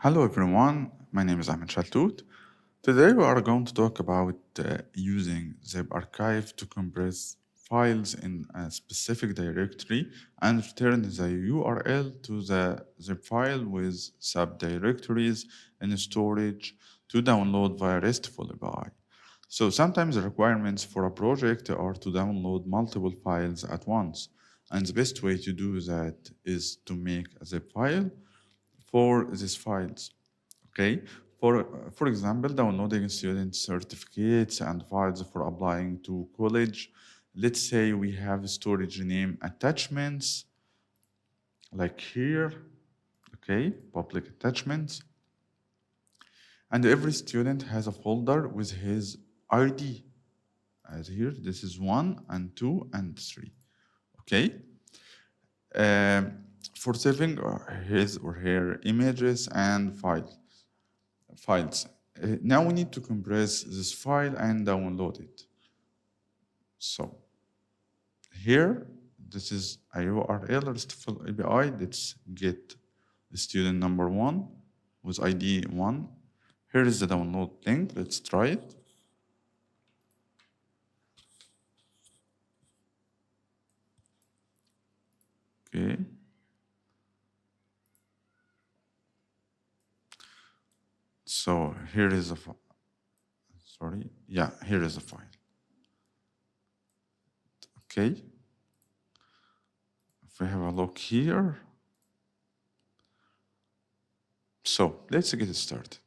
Hello everyone, my name is Ahmed Shaltut. Today we are going to talk about using zip archive to compress files in a specific directory and return the URL to the zip file with subdirectories in storage to download via RESTful API. So sometimes the requirements for a project are to download multiple files at once. And the best way to do that is to make a zip file for these files. Okay, for example, downloading student certificates and files for applying to college. Let's say we have storage name attachments, like here. Okay, public attachments, and every student has a folder with his ID. As here, this is 1 and 2 and 3. Okay. Um, for saving his or her images and files. Now we need to compress this file and download it. So here, this is a URL RESTful API. Let's get the student number 1 with ID 1. Here is the download link. Let's try it. Okay. So here is a file. Sorry. Yeah, here is a file. Okay. If we have a look here. So let's get started.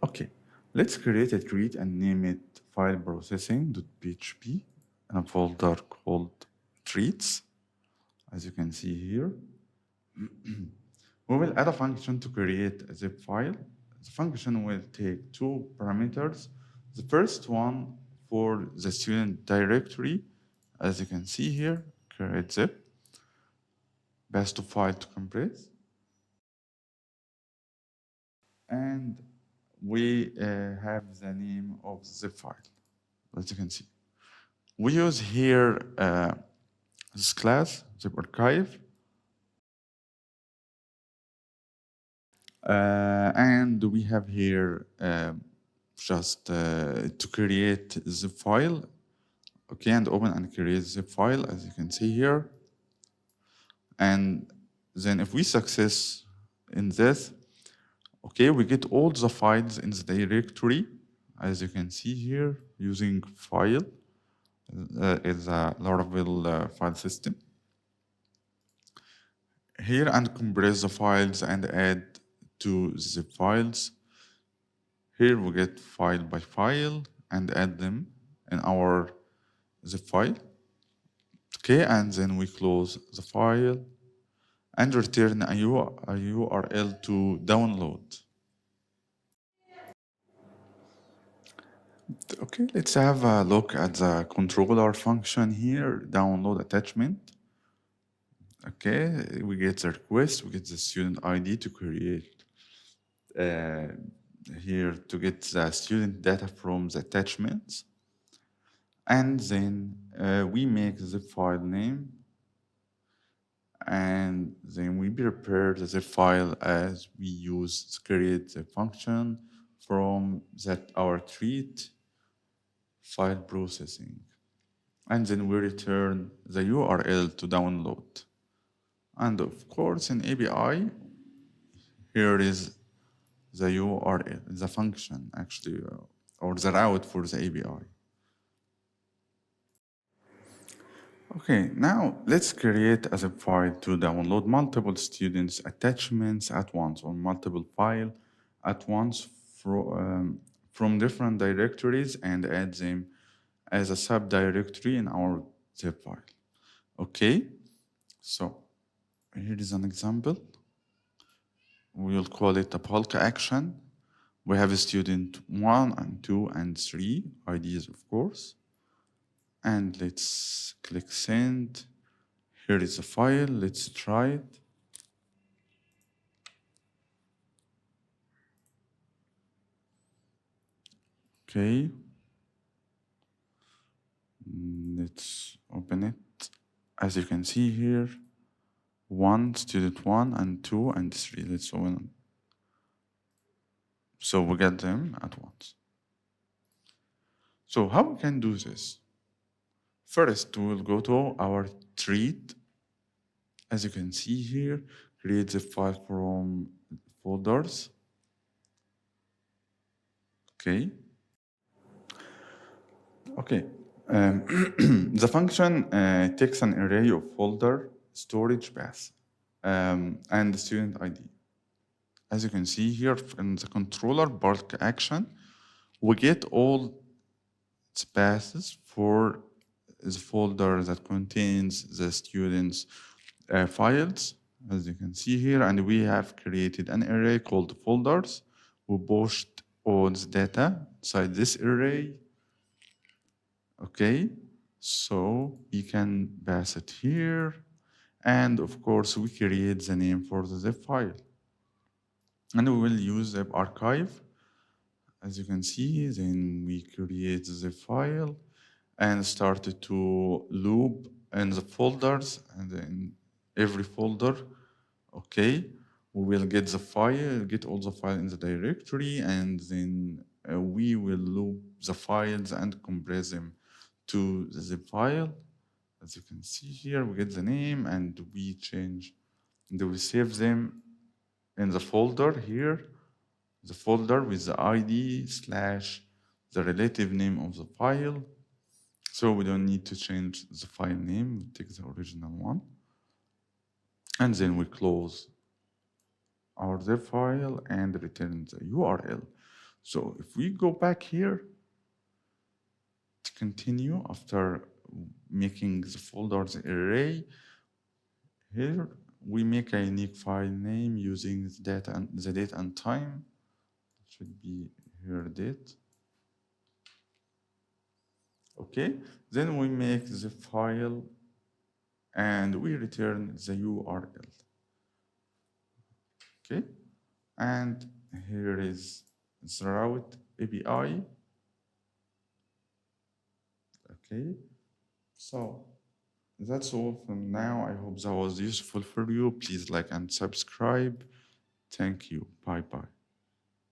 Okay, let's create a treat and name it file processing.php in a folder called treats, as you can see here. We will add a function to create a zip file. The function will take two parameters. The first one for the student directory, as you can see here, create zip, pass to file to compress. And we have the name of the zip file, as you can see. We use here this class, zip archive, and we have here just to create the file, okay, and open and create the file, as you can see here. And then if we success in this, okay, we get all the files in the directory, as you can see here, using file is a Laravel file system. Here and compress the files and add to zip files. Here we get file by file and add them in our zip file. Okay, and then we close the file and return a URL to download. Okay, let's have a look at the controller function here, download attachment. Okay, we get the request, we get the student ID to create here to get the student data from the attachments. And then we make the file name, and then we prepare the zip file as we use to create the function from that our treat file processing. And then we return the URL to download. And of course, in API, here is the URL, the function actually, or the route for the API. Okay, now let's create a zip file to download multiple students' attachments at once, or multiple files at once from different directories, and add them as a subdirectory in our zip file. Okay, so here is an example. We will call it a bulk action. We have a student 1 and 2 and 3 IDs, of course. And let's click send. Here is a file. Let's try it. Okay. Let's open it. As you can see here, 1, student 1 and 2 and 3. Let's open. So we get them at once. So how we can do this? First, we'll go to our treat. As you can see here, create the file from folders. Okay. Okay. The function takes an array of folder, storage path, and the student ID. As you can see here in the controller bulk action, we get all the paths for the folder that contains the students' files, as you can see here, and we have created an array called folders. We pushed all the data inside this array. Okay, so you can pass it here, and of course we create the name for the zip file, and we will use zip archive. As you can see, then we create the file and started to loop in the folders, and in every folder, okay, we will get the file, get all the file in the directory, and then we will loop the files and compress them to the zip file. As you can see here, we get the name and we change, and we save them in the folder here, the folder with the ID slash the relative name of the file. So we don't need to change the file name, we take the original one. And then we close our zip file and return the URL. So if we go back here to continue after making the folders array, here we make a unique file name using the date and time. It should be here date. Okay, then we make the file and we return the URL. Okay, and here is the route API. Okay, so that's all from now. I hope that was useful for you. Please like and subscribe. Thank you. Bye bye.